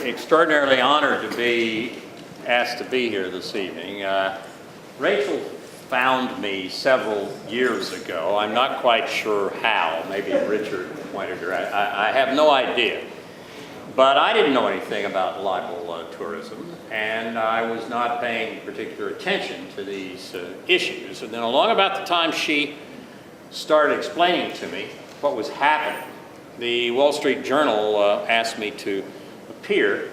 extraordinarily honored to be asked to be here this evening. Rachel found me several years ago. I'm not quite sure how. Maybe Richard pointed her out. I have no idea. But I didn't know anything about libel tourism, and I was not paying particular attention to these issues. And then along about the time she started explaining to me what was happening, the Wall Street Journal asked me to appear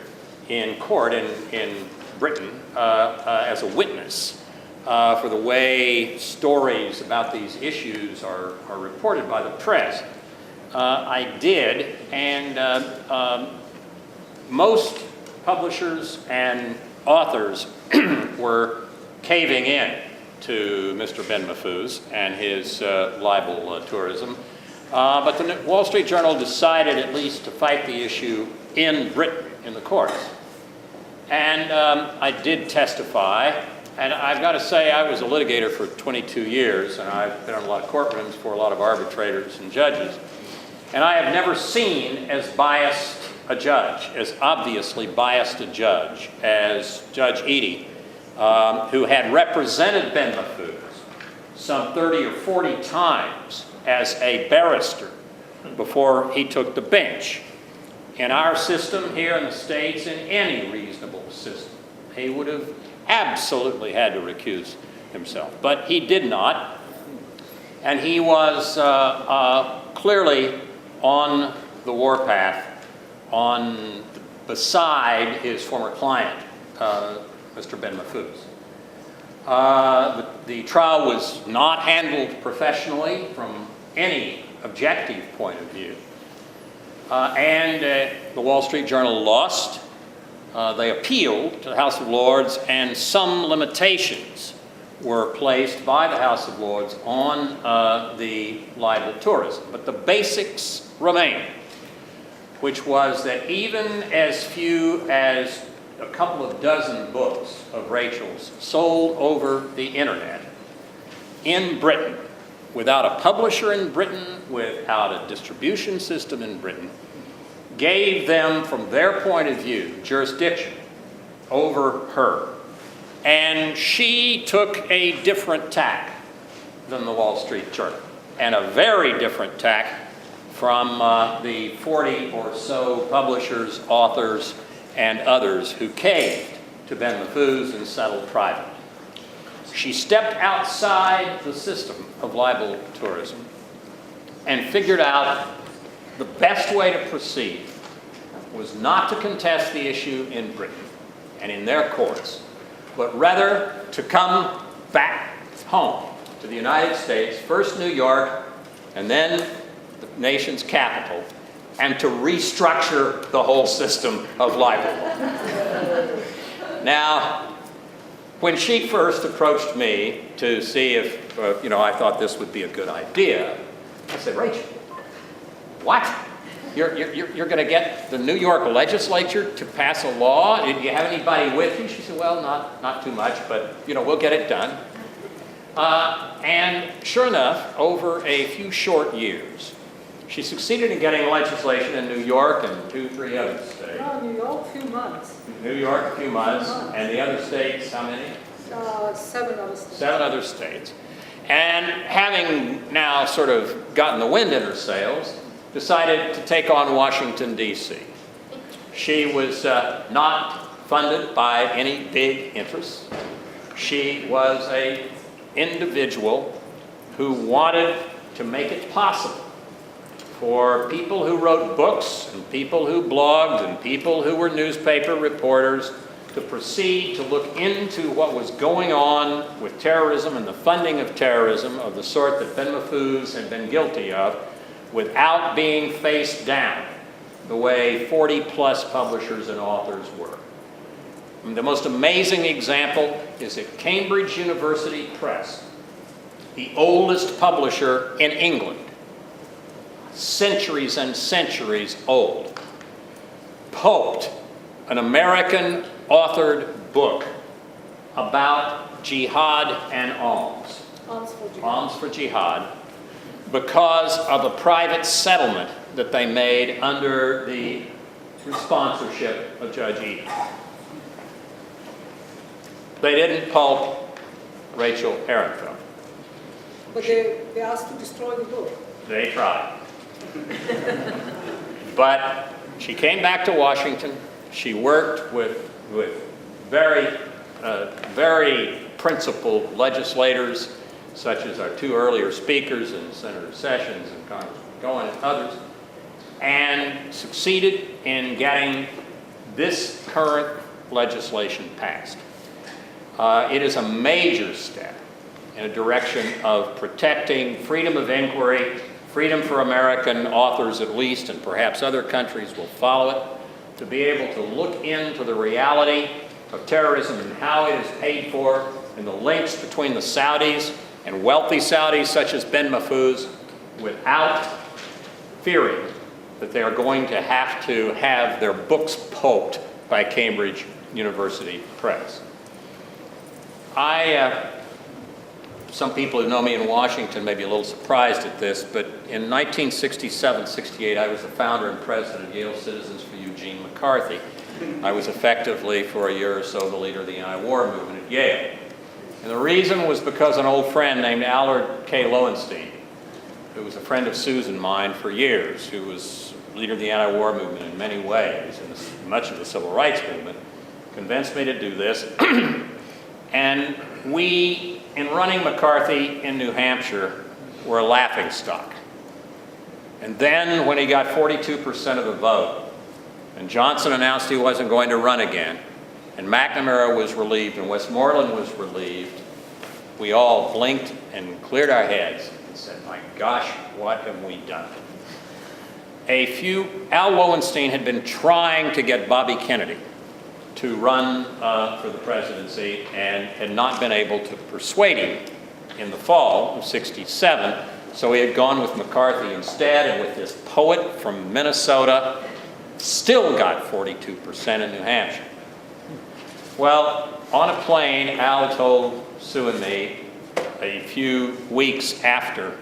in court in Britain as a witness for the way stories about these issues are reported by the press. I did, and most publishers and authors were caving in to Mr. Ben Mahfouz and his libel tourism. But the Wall Street Journal decided at least to fight the issue in Britain, in the courts. And I did testify, and I've got to say I was a litigator for 22 years, and I've been in a lot of courtrooms for a lot of arbitrators and judges. And I have never seen as biased a judge, as obviously biased a judge as Judge Eady, who had represented Ben Mahfouz some 30 or 40 times as a barrister before he took the bench. In our system here in the States, in any reasonable system, he would have absolutely had to recuse himself. But he did not, and he was clearly on the warpath, beside his former client, Mr. Ben Mahfouz. The trial was not handled professionally from any objective point of view. And the Wall Street Journal lost. They appealed to the House of Lords, and some limitations were placed by the House of Lords on the libel tourism. But the basics remain, which was that even as few as a couple of dozen books of Rachel's sold over the internet in Britain, without a publisher in Britain, without a distribution system in Britain, gave them, from their point of view, jurisdiction over her. And she took a different tack than the Wall Street Journal, and a very different tack from the 40 or so publishers, authors, and others who caved to Ben Mahfouz and settled privately. She stepped outside the system of libel tourism and figured out the best way to proceed was not to contest the issue in Britain and in their courts, but rather to come back home to the United States, first New York, and then the nation's capital, and to restructure the whole system of libel law. Now, when she first approached me to see if, I thought this would be a good idea, I said, Rachel, what? You're going to get the New York legislature to pass a law? Do you have anybody with you? She said, well, not too much, but, we'll get it done. And sure enough, over a few short years, she succeeded in getting legislation in New York and 2-3 other states. No, New York, a few months. New York, a few months. And the other states, how many? 7 other states. 7 other states. And having now sort of gotten the wind in her sails, decided to take on Washington, D.C. She was not funded by any big interests. She was an individual who wanted to make it possible for people who wrote books and people who blogged and people who were newspaper reporters to proceed to look into what was going on with terrorism and the funding of terrorism of the sort that Ben Mahfouz had been guilty of without being faced down the way 40-plus publishers and authors were. And the most amazing example is at Cambridge University Press, the oldest publisher in England, centuries and centuries old, pulped an American authored book about jihad and alms. Alms for jihad, because of a private settlement that they made under the the sponsorship of Judge Eden. They didn't pulp Rachel Ehrenfeld. But they asked to destroy the book. They tried. But she came back to Washington. She worked with very principled legislators, such as our two earlier speakers, and Senator Sessions and Congressman Cohen and others, and succeeded in getting this current legislation passed. It is a major step in a direction of protecting freedom of inquiry, freedom for American authors at least, and perhaps other countries will follow it, to be able to look into the reality of terrorism and how it is paid for, and the links between the Saudis and wealthy Saudis such as Ben Mahfouz, without fearing that they are going to have their books pulped by Cambridge University Press. Some people who know me in Washington may be a little surprised at this, but in 1967-68, I was the founder and president of Yale Citizens for Eugene McCarthy. I was effectively, for a year or so, the leader of the anti-war movement at Yale. And the reason was because an old friend named Allard K. Lowenstein, who was a friend of Susan mine for years, who was leader of the anti-war movement in many ways, and much of the civil rights movement, convinced me to do this. And we, in running McCarthy in New Hampshire, were a laughingstock. And then when he got 42% of the vote, and Johnson announced he wasn't going to run again, and McNamara was relieved and Westmoreland was relieved, we all blinked and cleared our heads and said, my gosh, what have we done? Al Lowenstein had been trying to get Bobby Kennedy to run for the presidency and had not been able to persuade him in the fall of '67, so he had gone with McCarthy instead, and with this poet from Minnesota, still got 42% in New Hampshire. Well, on a plane, Al told Sue and me a few weeks after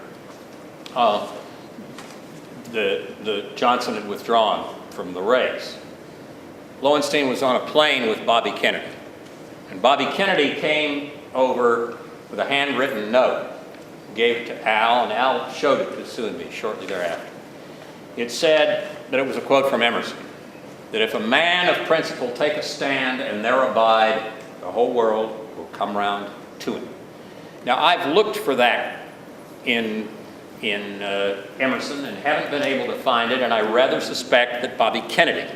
the Johnson had withdrawn from the race. Lowenstein was on a plane with Bobby Kennedy. And Bobby Kennedy came over with a handwritten note, gave it to Al, and Al showed it to Sue and me shortly thereafter. It said that it was a quote from Emerson, that if a man of principle take a stand and there abide, the whole world will come round to him. Now, I've looked for that in Emerson and haven't been able to find it, and I rather suspect that Bobby Kennedy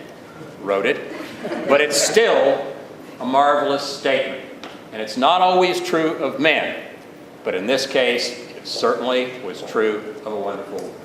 wrote it, but it's still a marvelous statement. And it's not always true of men, but in this case, it certainly was true of a wonderful woman.